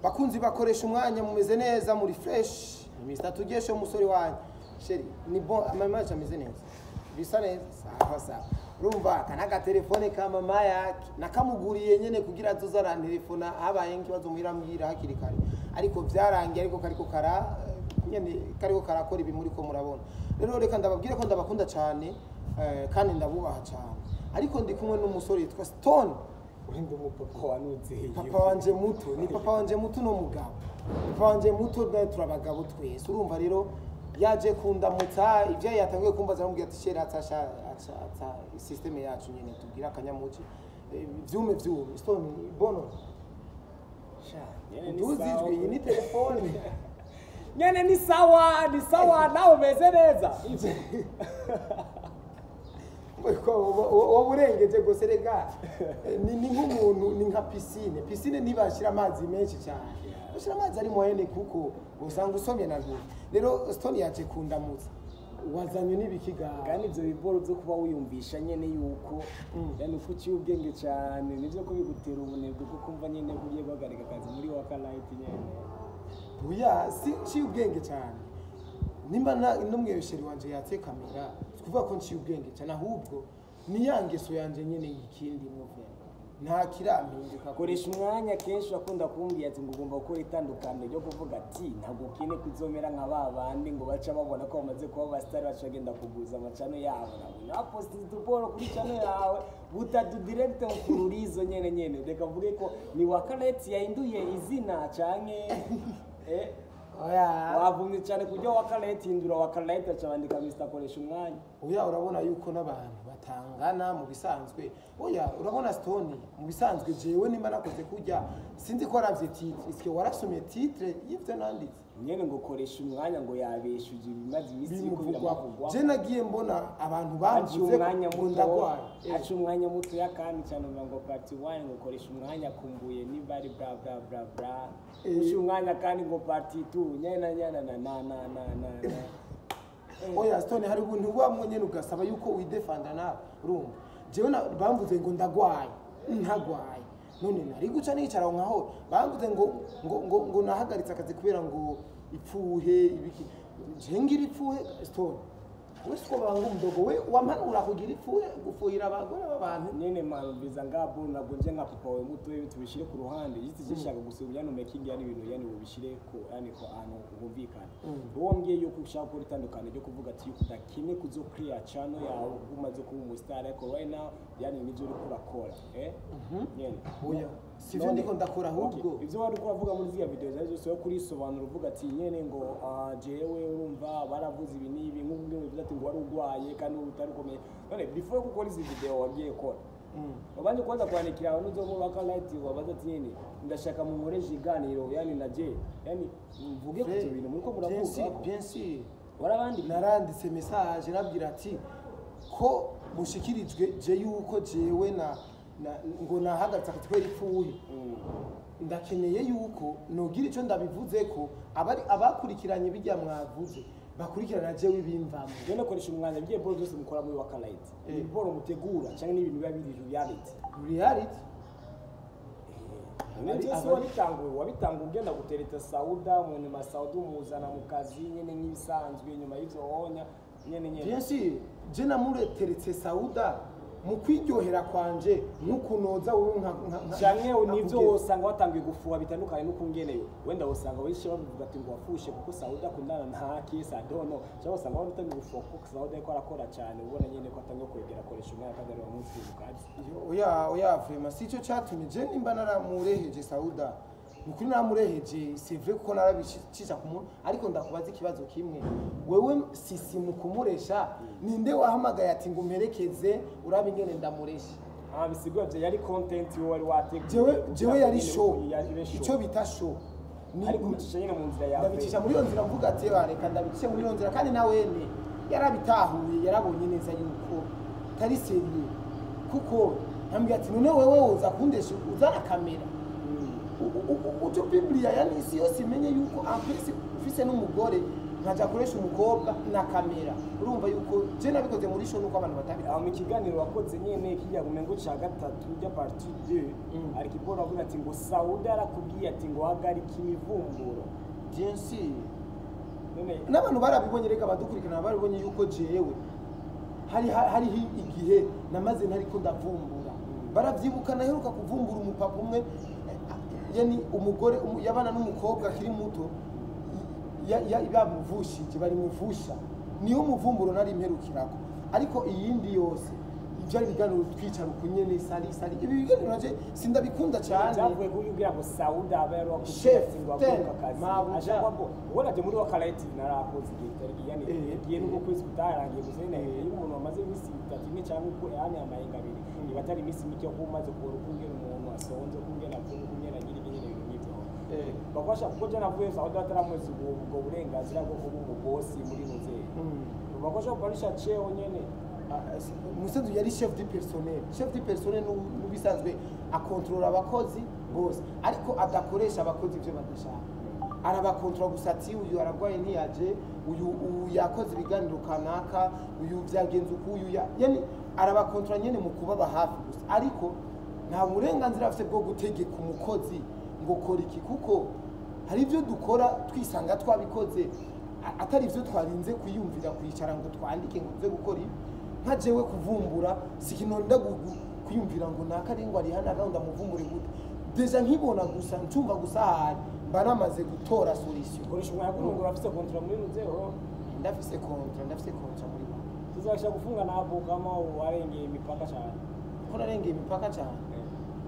bakunzi bakoresha umwanya mumeze neza muri fresh Mr. Tugesho umusore wanyu sheri ni bon amamaje ameze neza bisa neza sawa urumva kanaga telefone ka mama yake nakamuguriye nyene kugira azozara telefona habaye nkibazo muhirambwira hakiri kare ariko vyarangiye ariko kariko karakora ibi muri ko murabona rero reka ndababwire ko ndabakunda cyane kandi ndabubaha cyane ariko ndi kumwe n'umusore yitwa Stone Urinda umupapa wanuzeye. Papa wanje muto ni papa wanje muto no mugabo. Papa wanje muto da turabagabo twese. Urumva rero yaje kundamutsa ivyo yatangiye kumbaza namubwira ati shera atasha system yacu nyene tubwira akanyamuci. Vyume Stone bono. Sha. Nduzijwe iyi ni telefone. Nyene ni sawa nawe umeze neza. Waburengeje gose rega ni nk'umuntu ni nka piscine ntibashira amazi menshi cyane bashira amazi ari moyene kuko usanga usomye narwo rero Stone yaje kundamutsa wazanye n'ibikiga kandi ivyo biboro byo kuba wiyumvisha nyene yuko yani uko uciye ubwenge cyane nivyo ko bigutera ubunebwe kuko kumva nyene ugiye guhagarika akazi muri wakalaiti nyene buya si ubwenge cyane nimba n'umwebesheri wanje yatse kamera kuvuga ko nciye ubwenge cyane ahubwo ni yangeso yanje nyene ikindi muve nta kirampinduka koresha umwanya kenshi akunda kumbwira ati ngo ugomba gukora itandukanye ryo kuvuga ati ntabwo kine kuzomera nka babandi ngo baca babona ko bamaze kuba abasitari baca bagenda kuguza amacano yabo na post duporo kuri channel yawe butadu direct mfururizo nyene reka mvuge ko ni wakaleti yahinduye izina canke oya wavumye cyane kujya wakaleti indura wakaleti acabandika Mr. koresha umwanya oya urabona yuko nabantu batangana mu bisanzwe oya urabona Stone mu bisanzwe jewe nimba nakoze kujya sinzi ko aravye titre iske warasomye titre yivyo nanditse nyene ngo koresha umwanya ngo yabeshuje ibimaze imisi yuko biravugwa je nagiye mbona abantu bamvuze ngo ndagwaye acu umwanya muto yakandi cyane ngo part 1 ngo koresha umwanya kumbuye ni bari bla ushi umwanya kandi ngo part 2 nyana na oya Stone hari ubuntu bwamwe nyene ugasaba yuko widefanda nawe urumva jewe bamvuze ngo ndagwaye ntagwaye none nari guca nicara nkaho bamvuze ngo nahagaritse akazi kubera ngo ipfuhe ibiki jengira ipfuhe Stone wese ko banga umdogo we wampanura kugira ipfuhe gufuhira abagore b'abantu nyene mbiza ngabo nabwo nje nka papa we muto tubishire ku ruhande yiti zishaka gusubira yani making yani ibintu yani ubishire ko yani ko ano ubumvikana wongeye yuko ushaka ko ritandukanye ryo kuvuga ati yuko dakine kuzo clear channel yawe umaze kuba umustar ariko right now yani nivyo uri kurakora nyene oya sivyo ndiko ndakora ahubwo ivyo wari kuvuga muri zya video zaje zose kuri sobanura uvuga ati nyene ngo jewe urumva baravuze ibi nibi nk'ubwo bivuze ati ngo wari ugwaye kandi utari komeye none before gukora izi video wagiye kora ubanje kwanza kwandikira abantu uzomo bakalaiti wabaza ati nyene ndashaka mu nkoresha iganiro yani naje yani mvuge ku bintu muri ko muravuga bien sûr warabandi naranditse message nabwira ati ko mushikirijwe je yuko jewe ngo nahagaritse akatwera ipfuye ndakeneye yuko nogira ico ndabivuze ko abakurikiranye bijya mwavuze bakurikirana jewe ibimvamo none koresha umwanya bigiye boro byose mukora muri wakalaiti ni boro mutegura cyangwa n'ibintu biba biri reality wabitanguye ugenda gutereta Sauda mu nyuma Sauda umuzana mu kazi nyene nk'ibisanzwe nyuma y'ivyo wonya nyene bien sûr je namureteretse Sauda mu kwiryohera kwanje nukunoza wowe cyane univyo wosanga watangiye gufuha bitandukanye nukungeneyo wenda wosanga wishe bavuga ati ngo wafushe kuko Sauda kundana nta kisa dono cyangwa wosanga watangiye gufuha kuko Sauda yako arakora cyane ubona nyene ko atangiye kwegera koresha umwanya kandi ari umunsi w'ukazi oya vraiment sico cyatumye je nimba naramureheje Sauda nukuri namureheje c'est vrai ko narabicisha kumuntu ariko ndakubaza ikibazo kimwe wewe sisi mukumuresha ninde wahamagaye ati ngo merekeze urabe ingene ndamuresha bisigwa bye yari content yo wari wateguye jewe yari show ico bita show ariko mucisha nyine mu nzira yawe ndabicisha muri yo nzira mvuga ati reka ndabicishe muri yo nzira kandi nawene yarabitahuye yarabonye neza yuko tari seriye kuko ambye ati none wewe uza kundesha uzana kamera uto Biblia yani isi yose imenye yuko ampesi ufise n'umugore nkaja akoresha umukobwa na kamera urumva yuko je nabikoze muri show nuko abantu batabi aho mu kiganiro wakoze nyene kijya kumengo ca gatatu rya partie 2 ari kibora avuga ati ngo Saudi arakubwiye ati ngo hagarika imivumburo bien sûr n'abantu barabibonye reka badukurikirana baribonye yuko jewe hari igihe namaze ntariko ndavumbura baravyibuka naheruka kuvumbura umupapa umwe yani umugore yabana n'umukobwa akiri muto bamuvushije bari muvusha niyo muvumburo nari mperukirako ariko iyindi yose ibyari biganiro twicara ukunyene sari ibi biganiro naje sindabikunda cyane byavuye kugira ngo Saudi abe yari chef ngo avuka kazi aje kwabo ubona je muri wakarayiti narakoze igihe tariki yani igihe nuko kwezi kutarangiye gusene iyo umuntu amaze imisi 3 ne cyangwa uko yani amayenga abiri ibatari imisi mike ko umaze kubura ukungena umuntu asonze ukungena apfuye ukungena agira ibintu n'ibyo bakwasha kuko je navuye Saudi ataramuzi ubwo burenganzira bwo kuba umubosi muri muze bakwasha kubarisha cheo nyene umusanzu yari chef du personnel n'ubisanzwe akontrola abakozi bose ariko adakoresha abakozi ibyo badashaka arabakontrola gusa ati uyu aragwaye ntiyaje uyu yakoze ibiganiro kanaka uyu byagenze uko uyu yani arabakontrola nyene mu kubaba hafi gusa ariko nta burenganzira afite bwo gutegeka umukozi ngo kora iki kuko hari ibyo dukora twisanga twabikoze atari ibyo twarinze kuyumvira kwicara ngo twandike ngo tuze gukora ibi nka jewe kuvumbura sikinonda kwiyumvira ngo nakarengo ari hana gahunda muvumbure gute deja nkibona gusa ncumva gusa hari mba namaze gutora solution koresha umwanya ngo urafise kontra muri nuzero ndafise kontra muri ba tuzasha gufunga nabo kama warengeye imipaka cyane ko narengeye imipaka cyane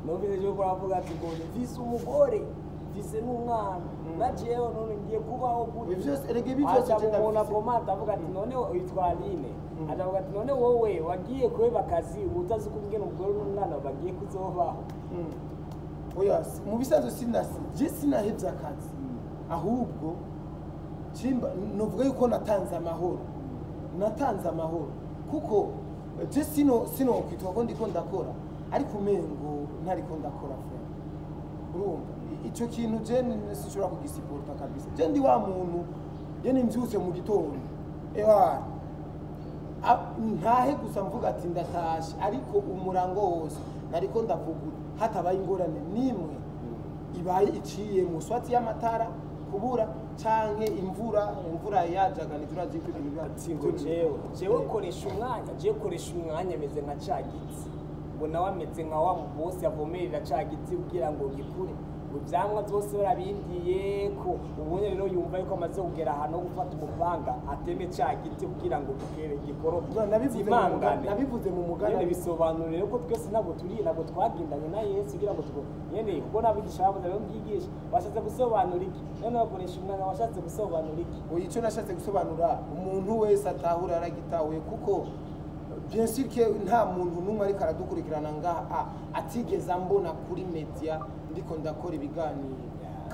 numvise je ko avuga ati ngo vise umugore vise n'umwana najewe none ngiye kubaho gute byose erege byose je ndabona komanda avuga ati none witwa Aline adavuga ati none wowe wagiye kweba akazi utazi kumbwira umugore n'umwana bagiye kuzobaho oya mu bisanzwe sinahevye akazi ahubwo chimba novuga yuko natanze amahoro kuko je sino kwitwa ko ndiko ndakora ariko umengo ntariko ndakora frere urumva ico kintu je sishobora kugisiporta kabisa je ndi wa muntu je nimvyuse mu gitondo ewa ntahe gusa mvuga ati ndatashe ariko umurango wose nariko ndavuga hatabaye ingorane nimwe ibaye iciye mu swati y'amatara kubura canke imvura yajaga nijura ziko ibintu byatsingo jewe koresha umwanya meze nka cagitsi ngo nawe ameze nka wa mubosi avomerera cagitsi kugira ngo gikure ivyamwa byose barabindiye ko ubonye rero yumva yuko amaze kugera ahantu ho gufata umupanga ateme cagiti kugira ngo gikere gikoroke nabivuze mu mugana nyene bisobanurire ko twese nabo twagendanye na Yesu kugira ngo nyene kuko nabigisha bavuze rero ngigisha washatse gusobanura iki none bakoresha umwana washatse gusobanura iki oya ico nashatse gusobanura umuntu wese atahura aragitahuye kuko bien sûr que nta muntu numwe ariko aradukurikirana ngaha atigeze mbona kuri media ndiko ndakora ibiganiro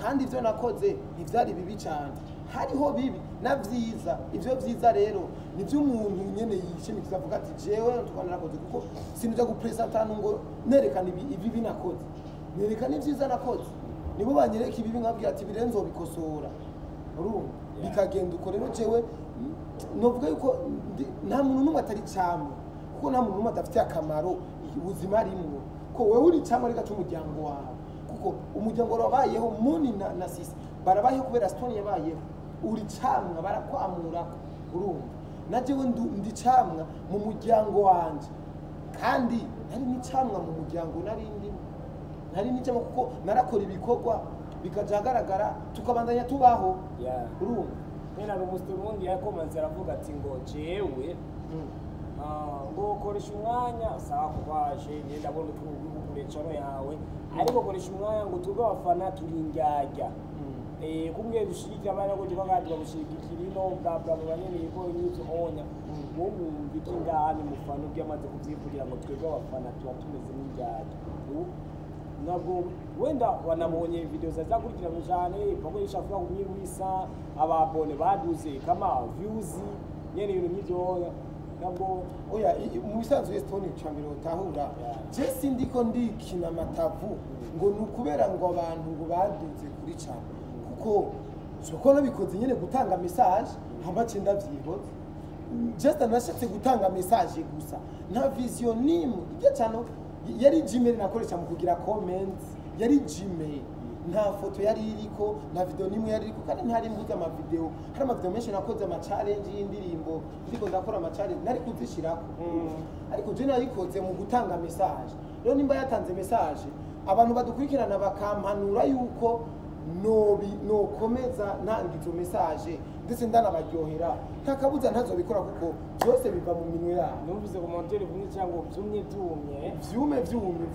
kandi ivyo nakoze ntivyari bibi cyane hariho bibi na vyiza ivyo vyiza rero nivyo umuntu nyene yishimikiza avuga ati jewe twanarakoze kuko sinija gupresentana ngo nerekana ibi binakoze nerekana ivyiza nakoze nibo banyereka ibi nkabwira ati birenzo bikosora urumva bikagenda uko rero jewe novuga yuko nta muntu numwe atari cyamwe kuko nta muntu numwe adafite akamaro ubuzima rimwe ko wewe uri cyamwe reka cy'umuryango wawe kuko umuryango wabayeho muni na sisi barabayeho kubera stone yabayeho uri cyamwa barakwamura urumva najewe ndi cyamwa mu muryango wanje kandi nari ni cyamwa mu muryango nari ni cyamwa kuko narakora ibikorwa bikajagaragara tukabandanya tubaho urumva nena n'umundi yakomanze aravuga ati ngo jewe ngo koresha umwanya sawa kwaje ngenda bona kurecano yawe ariko koresha umwanya ngo tuga abafana turingyajya kumwe dushirika abana ngo gibagandi babushirikira ino bwa banyene yiko nyitso onya mungu bikingani mufano byamaze kuvyivugira ngo twebwe abafana tuba tumeze n'injyajya nabwo wenda wanabonye video zazakurikirana cyane bako yishafuka kumwirwisa ababone baduze kama views nyene ibintu nk'ivyo nabwo oya mu bisanzwe Stone cyambiro tahura je sindiko ndikina matavu ngo nukubera ngo abantu ngo baduze kuri cyane kuko soko nabikoze nyene gutanga message hamba cenda vyihoze just nashatse gutanga message gusa nta vision nimwe ibyo cyano yari Gmail nakoresha mu kugira comments yari Gmail nta foto yari iriko nta video nimwe yari iriko kandi ntari mbuza ama video hari ama video menshi nakoze ama challenge y'indirimbo ndiko ndakora ama challenge nari kuzishirako ariko je nayikoze mu gutanga message rero nimba yatanze message abantu badukurikirana bakampanura yuko nokomeza ntangizo message ndetse ndanabaryohera ntakabuza ntazobikora kuko byose biva mu minwe yabo numvise commentaire vumye cyangwa vyumye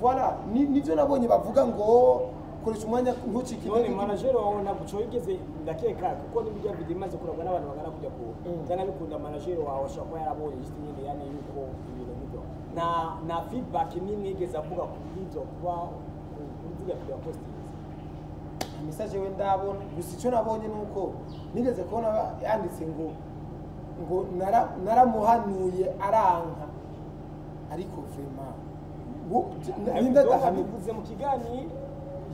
voilà nivyo nabonye bavuga ngo koresha umwanya ntucike none manager wawe ntabwo yigeze ndakeka kuko n'ibyo video imaze kuragwa n'abantu bagana kujya ku cyane bikunda manager wawe ashobora kuba yarabonye just nyine yani yuko ibintu nk'ibyo na feedback nimwe yigeze avuga ku video kuba kugira video posting message we ndabona gusa icyo nabonye nuko nigeze kubona yanditse ngo naramuhanuye aranka ariko vraiment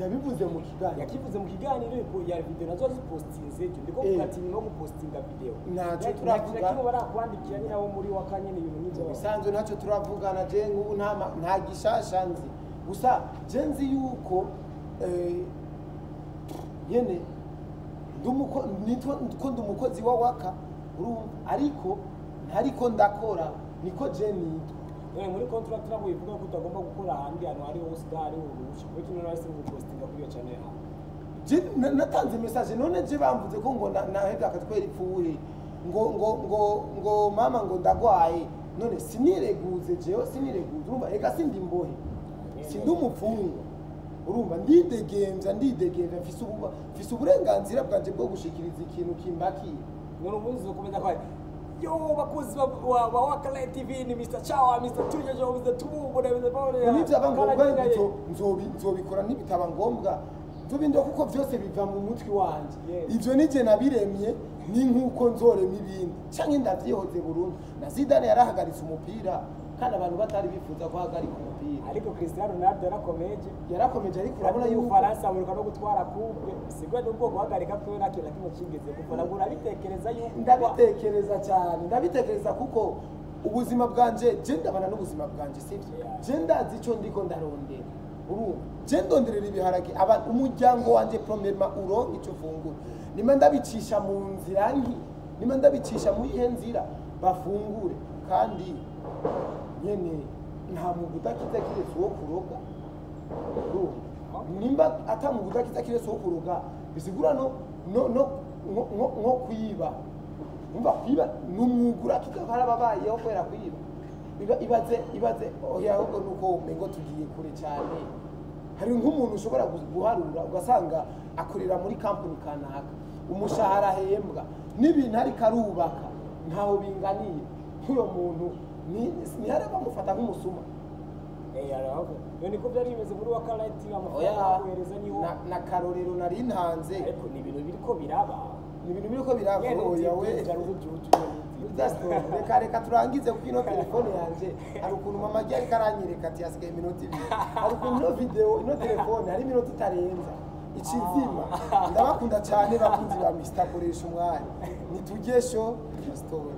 yabivuze mu kiganiro yakivuze mu kiganiro yuko ya video nazo zipostinze ndiko kugatini no gupostinga video naco turavuga kino barakwandikira nyina wo muri wakanye ni ibintu n'ibyo bisanzwe naco turavugana je ngubu nta gishasha nzi gusa je nzi yuko yene ndumukozi wa waka ariko ntariko ndakora niko je nitwa muri contract nabo ivuga ko utagomba gukora ahandi hantu hari hose hari urusha kuko kino nahise gupostinga kuri iyo channel je natanze message none je bamvuze ko ngo naheza akatwera ipfuye ngo mama ngo ndagwaye none sinireguze urumva ega sindi imbohe sindi umupfungo urumva ndidegemvya mfise uburenganzira bwanje bwo gushikiriza ikintu kimbakiye none ubuzi ukomeza kwa yo bakozi wa Wakala TV ni Mr. Chawa Mr. Tujejo Mr. Tubu na Mr. Paul nivyo abangomba nzobikora nibitaba ngombwa nzobindo kuko vyose biva mu mutwi wanje ivyo nije nabiremye ni nkuko nzorema ibindi canke ndavyihoze burundu na Zidane yarahagaritse umupira kandi abantu batari bifuza guhagarika umupira ariko Cristiano Ronaldo yarakomeje ariko urabona yuko Faransa muri no gutwara coupe sigwe n'ubwo guhagarika kwe nakira kimwe kigeze kuko nagura bitekereza yuko ndabitekereza cyane ndabitekereza kuko ubuzima bwanje je ndabana n'ubuzima bwanje sivyo je ndazi ico ndiko ndarondera je ndonderera ibiharage abantu umuryango wanje premièrement uronka ico fungura nima ndabicisha mu nzira nima ndabicisha mu ihe nzira bafungure kandi nyene nta muntu udakiza kiretse uwo kuroga nimba ata muntu udakiza kiretse uwo kuroga bisigura nko kwiba umva kwiba n'umwugura kikakara babayeho kwera kwiba ibaze oya ahubwo nuko umengo tugiye kure cyane hari nk'umuntu ushobora guharura ugasanga akorera muri company kanaka umushahara ahembwa n'ibintu ariko arubaka ntaho binganiye nk'uyo muntu ni hari bamufata nk'umusuma niko byari bimeze muri Wakala TV amafaranga kohereza niho na karorero nari ntanze ariko ni ibintu biriko biraba oya we reka turangize kuko ino telefone yanje hari ukuntu mama agiye ariko aranyereka ati hasigaye iminota ibiri hari ukuntu ino video ino telefone hari iminota itarenza ikizima ndabakunda cyane bakunzi ba Mr. koresha umwanya nitugesho story